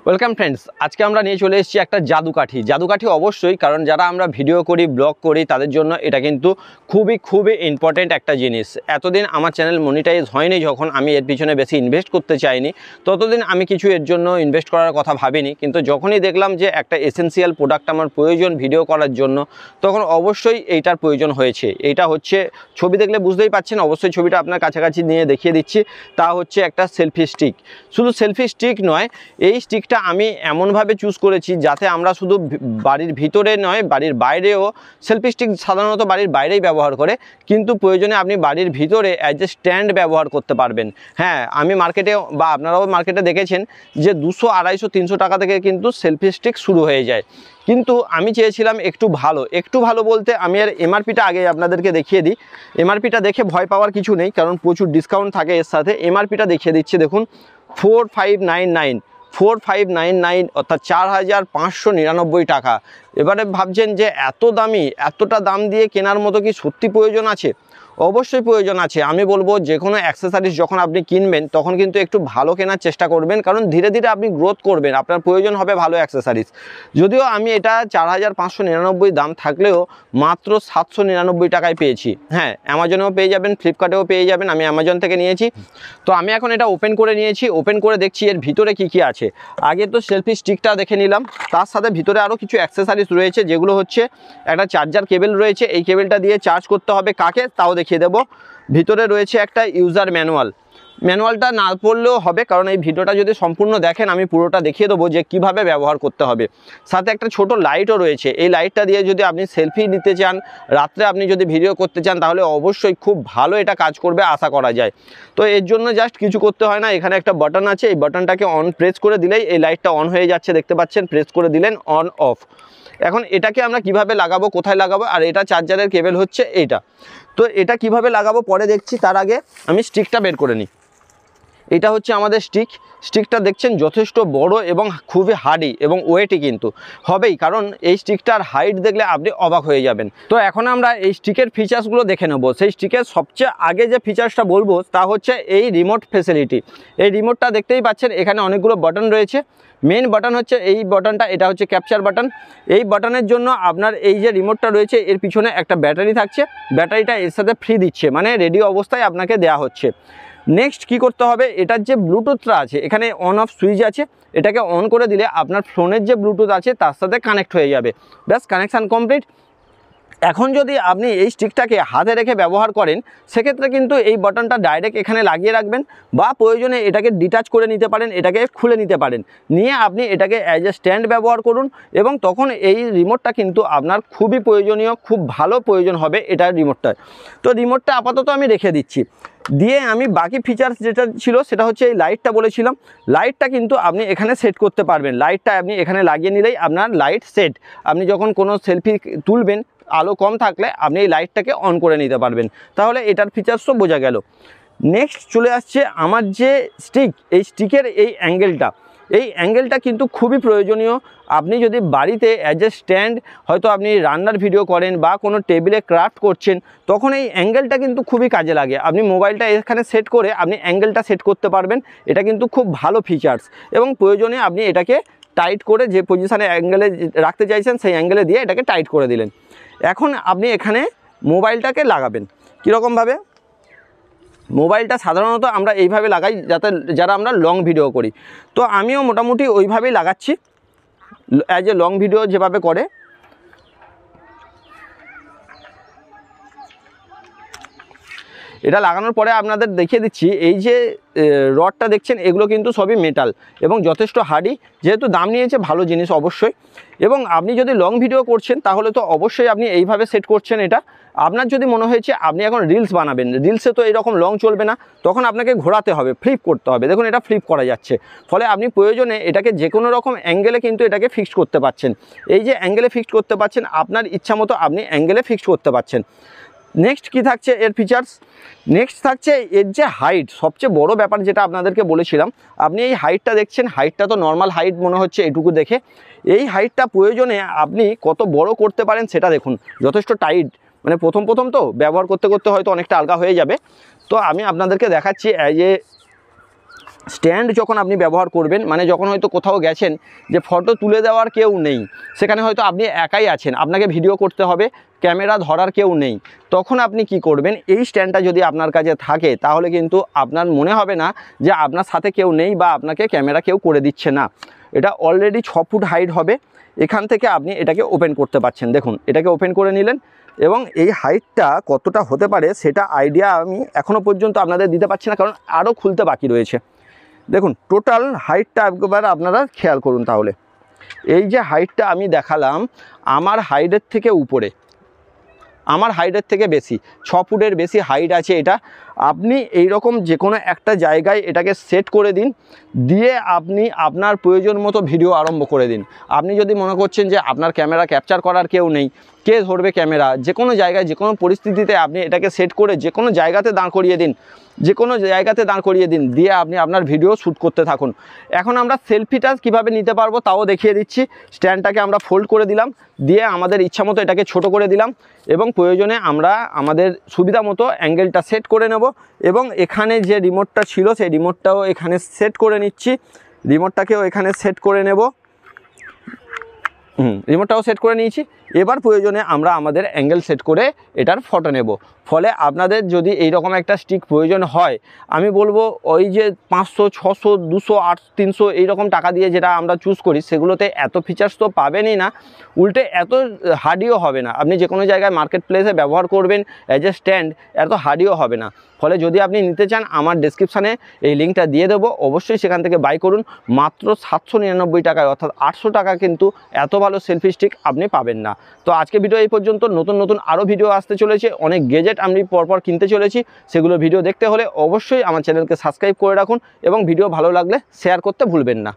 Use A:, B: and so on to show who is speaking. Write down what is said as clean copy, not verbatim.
A: Welcome friends, আজকে আমরা নিয়ে চলে এসেছি একটা জাদুকাঠি অবশ্যই, কারণ যারা আমরা ভিডিও করি, ব্লগ করি, তাদের জন্য এটা কিন্তু খুবই ইম্পর্টেন্ট একটা জিনিস। এতদিন আমার চ্যানেল মনিটাইজ হয়নি, যখন আমি এর পিছনে বেশি ইনভেস্ট করতে চাইনি, ততদিন আমি কিছু এর জন্য ইনভেস্ট করার কথা ভাবিনি। কিন্তু যখনই দেখলাম যে একটা এসেন্সিয়াল প্রোডাক্ট আমার প্রয়োজন ভিডিও করার জন্য, তখন অবশ্যই এইটার প্রয়োজন হয়েছে। এইটা হচ্ছে, ছবি দেখলে বুঝতেই পাচ্ছেন, অবশ্যই ছবিটা আপনার কাছাকাছি নিয়ে দেখিয়ে দিচ্ছি। তা হচ্ছে একটা সেলফি স্টিক। শুধু সেলফি স্টিক নয়, এই স্টিকটা আমি এমনভাবে চুজ করেছি যাতে আমরা শুধু বাড়ির ভিতরে নয়, বাড়ির বাইরেও সেলফি স্টিক সাধারণত বাড়ির বাইরেই ব্যবহার করে, কিন্তু প্রয়োজনে আপনি বাড়ির ভিতরে অ্যাজ এ স্ট্যান্ড ব্যবহার করতে পারবেন। হ্যাঁ, আমি মার্কেটে বা আপনারাও মার্কেটে দেখেছেন যে 200, 250, 300 টাকা থেকে কিন্তু সেলফি স্টিক শুরু হয়ে যায়। কিন্তু আমি চেয়েছিলাম একটু ভালো বলতে, আমি আর এমআরপিটা আগে আপনাদেরকে দেখিয়ে দিই। এমআরপিটা দেখে ভয় পাওয়ার কিছু নেই, কারণ প্রচুর ডিসকাউন্ট থাকে এর সাথে। এমআরপিটা দেখিয়ে দিচ্ছি, দেখুন 4599, অর্থাৎ 4599 টাকা। এবারে ভাবছেন যে এতটা দাম দিয়ে কেনার মতো কি সত্যি প্রয়োজন আছে? অবশ্যই প্রয়োজন আছে। আমি বলবো যে কোনো অ্যাক্সেসরিজ যখন আপনি কিনবেন, তখন কিন্তু একটু ভালো কেনার চেষ্টা করবেন, কারণ ধীরে ধীরে আপনি গ্রোথ করবেন, আপনার প্রয়োজন হবে ভালো অ্যাক্সেসরিজ। যদিও আমি এটা 4599 দাম থাকলেও মাত্র 799 টাকায় পেয়েছি। হ্যাঁ, অ্যামাজনেও পেয়ে যাবেন, ফ্লিপকার্টেও পেয়ে যাবেন। আমি অ্যামাজন থেকে নিয়েছি। তো আমি এখন এটা ওপেন করে নিয়েছি। ওপেন করে দেখছি এর ভিতরে কি আছে। আগে তো সেলফি স্টিকটা দেখে নিলাম, তার সাথে ভিতরে আরও কিছু অ্যাক্সেসরিজ রয়েছে, যেগুলো হচ্ছে একটা চার্জার কেবল রয়েছে। এই কেবলটা দিয়ে চার্জ করতে হবে কাকে, তাও দেখিয়ে দেবো। ভিতরে রয়েছে একটা ইউজার ম্যানুয়ালটা না পড়লেও হবে, কারণ এই ভিডিওটা যদি সম্পূর্ণ দেখেন, আমি পুরোটা দেখিয়ে দেবো যে কিভাবে ব্যবহার করতে হবে। সাথে একটা ছোট লাইটও রয়েছে। এই লাইটটা দিয়ে যদি আপনি সেলফি নিতে চান, রাত্রে আপনি যদি ভিডিও করতে চান, তাহলে অবশ্যই খুব ভালো এটা কাজ করবে আশা করা যায়। তো এর জন্য জাস্ট কিছু করতে হয় না, এখানে একটা বাটন আছে। এই বাটনটাকে প্রেস করে দিলেই এই লাইটটা অন হয়ে যাচ্ছে, দেখতে পাচ্ছেন। প্রেস করে দিলেন, অন অফ। এখন এটাকে আমরা কিভাবে লাগাবো, কোথায় লাগাবো, আর এটা চার্জারের কেবল হচ্ছে এইটা। তো এটা কিভাবে লাগাবো পরে দেখছি, তার আগে আমি স্টিকটা বের করে নিই। এটা হচ্ছে আমাদের স্টিকটা দেখছেন যথেষ্ট বড় এবং খুবই হার্ডি এবং ওয়েটই কিন্তু হবেই, কারণ এই স্টিকটার হাইট দেখলে আপনি অবাক হয়ে যাবেন। তো এখন আমরা এই স্টিকের ফিচার্সগুলো দেখে নেব। সেই স্টিকের সবচেয়ে আগে যে ফিচার্সটা বলবো, তা হচ্ছে এই রিমোট ফেসিলিটি। এই রিমোটটা দেখতেই পাচ্ছেন, এখানে অনেকগুলো বাটন রয়েছে। মেন বাটন হচ্ছে এই বাটনটা, এটা হচ্ছে ক্যাপচার বাটন। এই বাটনের জন্য আপনার এই যে রিমোটটা রয়েছে, এর পিছনে একটা ব্যাটারি থাকছে। ব্যাটারিটা এর সাথে ফ্রি দিচ্ছে, মানে রেডিও অবস্থায় আপনাকে দেওয়া হচ্ছে। নেক্সট কি করতে হবে, এটার যে ব্লুটুথটা আছে, এখানে অন অফ সুইচ আছে। এটাকে অন করে দিলে আপনার ফোনের যে ব্লুটুথ আছে তার সাথে কানেক্ট হয়ে যাবে। ব্যাস, কানেকশান কমপ্লিট। এখন যদি আপনি এই স্টিকটাকে হাতে রেখে ব্যবহার করেন, সেক্ষেত্রে কিন্তু এই বাটনটা ডাইরেক্ট এখানে লাগিয়ে রাখবেন, বা প্রয়োজনে এটাকে ডিটাচ করে নিতে পারেন, এটাকে খুলে নিতে পারেন। নিয়ে আপনি এটাকে অ্যাজ এ স্ট্যান্ড ব্যবহার করুন, এবং তখন এই রিমোটটা কিন্তু আপনার খুবই প্রয়োজনীয়, খুব ভালো প্রয়োজন হবে এটার রিমোটটার। তো রিমোটটা আপাতত আমি রেখে দিচ্ছি। দিয়ে আমি বাকি ফিচার্স যেটা ছিল, সেটা হচ্ছে এই লাইটটা বলেছিলাম। লাইটটা কিন্তু আপনি এখানে সেট করতে পারবেন। লাইটটা আপনি এখানে লাগিয়ে নিলেই আপনার লাইট সেট। আপনি যখন কোনো সেলফি তুলবেন, আলো কম থাকলে আপনি এই লাইটটাকে অন করে নিতে পারবেন। তাহলে এটার ফিচার্সও বোঝা গেল। নেক্সট চলে আসছে আমার যে স্টিক, এই স্টিকের এই অ্যাঙ্গেলটা কিন্তু খুবই প্রয়োজনীয়। আপনি যদি বাড়িতে অ্যাজ এ স্ট্যান্ড, হয়তো আপনি রান্নার ভিডিও করেন বা কোনো টেবিলে ক্রাফট করছেন, তখন এই অ্যাঙ্গেলটা কিন্তু খুবই কাজে লাগে। আপনি মোবাইলটা এখানে সেট করে আপনি অ্যাঙ্গেলটা সেট করতে পারবেন। এটা কিন্তু খুব ভালো ফিচার্স, এবং প্রয়োজনে আপনি এটাকে টাইট করে যে পজিশানে অ্যাঙ্গেলে রাখতে চাইছেন, সেই অ্যাঙ্গেলে দিয়ে এটাকে টাইট করে দিলেন। এখন আপনি এখানে মোবাইলটাকে লাগাবেন কীরকমভাবে। মোবাইলটা সাধারণত আমরা এইভাবে লাগাই, যারা আমরা লং ভিডিও করি। তো আমিও মোটামুটি ওইভাবেই লাগাচ্ছি, অ্যাজ এ লং ভিডিও যেভাবে করে। এটা লাগানোর পরে আপনাদের দেখিয়ে দিচ্ছি, এই যে রডটা দেখছেন, এগুলো কিন্তু সবই মেটাল এবং যথেষ্ট হার্ডি। যেহেতু দাম নিয়েছে, ভালো জিনিস অবশ্যই। এবং আপনি যদি লং ভিডিও করছেন, তাহলে তো অবশ্যই আপনি এইভাবে সেট করছেন এটা। আপনার যদি মনে হয়েছে আপনি এখন রিলস বানাবেন, রিলসে তো এরকম লং চলবে না, তখন আপনাকে ঘোরাতে হবে, ফ্লিপ করতে হবে। দেখুন, এটা ফ্লিপ করা যাচ্ছে, ফলে আপনি প্রয়োজনে এটাকে যে কোনো রকম অ্যাঙ্গেলে কিন্তু এটাকে ফিক্সড করতে পারছেন। এই যে অ্যাঙ্গেলে ফিক্সড করতে পারছেন, আপনার ইচ্ছা মতো আপনি অ্যাঙ্গেলে ফিক্সড করতে পারছেন। নেক্সট কি থাকছে এর ফিচার্স, নেক্সট থাকছে এর যে হাইট। সবচেয়ে বড় ব্যাপার যেটা আপনাদেরকে বলেছিলাম, আপনি এই হাইটটা দেখছেন, হাইটটা তো নর্মাল হাইট মনে হচ্ছে এটুকু দেখে। এই হাইটটা প্রয়োজনে আপনি কত বড় করতে পারেন সেটা দেখুন। যথেষ্ট টাইট, মানে প্রথম তো ব্যবহার করতে হয়তো অনেকটা আলগা হয়ে যাবে। তো আমি আপনাদেরকে দেখাচ্ছি, স্ট্যান্ড যখন আপনি ব্যবহার করবেন, মানে যখন হয়তো কোথাও গেছেন যে ফটো তুলে দেওয়ার কেউ নেই, সেখানে হয়তো আপনি একাই আছেন, আপনাকে ভিডিও করতে হবে, ক্যামেরা ধরার কেউ নেই, তখন আপনি কি করবেন, এই স্ট্যান্ডটা যদি আপনার কাছে থাকে তাহলে কিন্তু আপনার মনে হবে না যে আপনার সাথে কেউ নেই বা আপনাকে ক্যামেরা কেউ করে দিচ্ছে না। এটা অলরেডি 6 ফুট হাইট হবে। এখান থেকে আপনি এটাকে ওপেন করতে পারছেন। দেখুন, এটাকে ওপেন করে নিলেন এবং এই হাইটটা কতটা হতে পারে সেটা আইডিয়া আমি এখনও পর্যন্ত আপনাদের দিতে পারছি না, কারণ আরও খুলতে বাকি রয়েছে। দেখুন টোটাল হাইটটা একবার আপনারা খেয়াল করুন। তাহলে এই যে হাইটটা আমি দেখালাম, আমার হাইটের থেকে উপরে, আমার হাইটের থেকে বেশি, 6 ফুটের বেশি হাইট আছে এটা। আপনি এই রকম যে কোনো একটা জায়গায় এটাকে সেট করে দিন, দিয়ে আপনি আপনার প্রয়োজন মতো ভিডিও আরম্ভ করে দিন। আপনি যদি মনে করছেন যে আপনার ক্যামেরা ক্যাপচার করার কেউ নেই, কে ধরবে ক্যামেরা, যে কোনো জায়গায় যে কোনো পরিস্থিতিতে আপনি এটাকে সেট করে যে কোনো জায়গাতে দাঁড় করিয়ে দিন, যে কোনো জায়গাতে দাঁড় করিয়ে দিন, দিয়ে আপনি আপনার ভিডিও শ্যুট করতে থাকুন। এখন আমরা সেলফিটা কীভাবে নিতে পারবো তাও দেখিয়ে দিচ্ছি। স্ট্যান্ডটাকে আমরা ফোল্ড করে দিলাম, দিয়ে আমাদের ইচ্ছা মতো এটাকে ছোট করে দিলাম এবং প্রয়োজনে আমরা আমাদের সুবিধা মতো অ্যাঙ্গেলটা সেট করে নেব। এবং এখানে যে রিমোটটা ছিল সেই রিমোটটাও এখানে সেট করে নিচ্ছি, রিমোটটাকেও এখানে সেট করে নেব। রিমোটটাও সেট করে নিয়েছি। এবার প্রয়োজনে আমরা আমাদের অ্যাঙ্গেল সেট করে এটার ফটো নেব। ফলে আপনাদের যদি এই রকম একটা স্টিক প্রয়োজন হয়, আমি বলবো ওই যে 500, 600, 200, 800, 300 এইরকম টাকা দিয়ে যেটা আমরা চুজ করি, সেগুলোতে এত ফিচার্স তো পাবেনই না, উল্টে এত হার্ডিও হবে না। আপনি যে কোনো জায়গায় মার্কেট প্লেসে ব্যবহার করবেন অ্যাজ এ স্ট্যান্ড, এত হার্ডিও হবে না। ফলে যদি আপনি নিতে চান, আমার ডেসক্রিপশানে এই লিঙ্কটা দিয়ে দেবো, অবশ্যই সেখান থেকে বাই করুন। মাত্র 799 টাকায়, অর্থাৎ 800 টাকা কিন্তু এত ভালো সেলফি স্টিক আপনি পাবেন না। তো আজকে ভিডিও এই পর্যন্ত। নতুন নতুন আরও ভিডিও আসতে চলেছে, অনেক গেজেট আমি পরপর কিনতে চলেছি, সেগুলো ভিডিও দেখতে হলে অবশ্যই আমার চ্যানেলকে সাবস্ক্রাইব করে রাখুন এবং ভিডিও ভালো লাগলে শেয়ার করতে ভুলবেন না।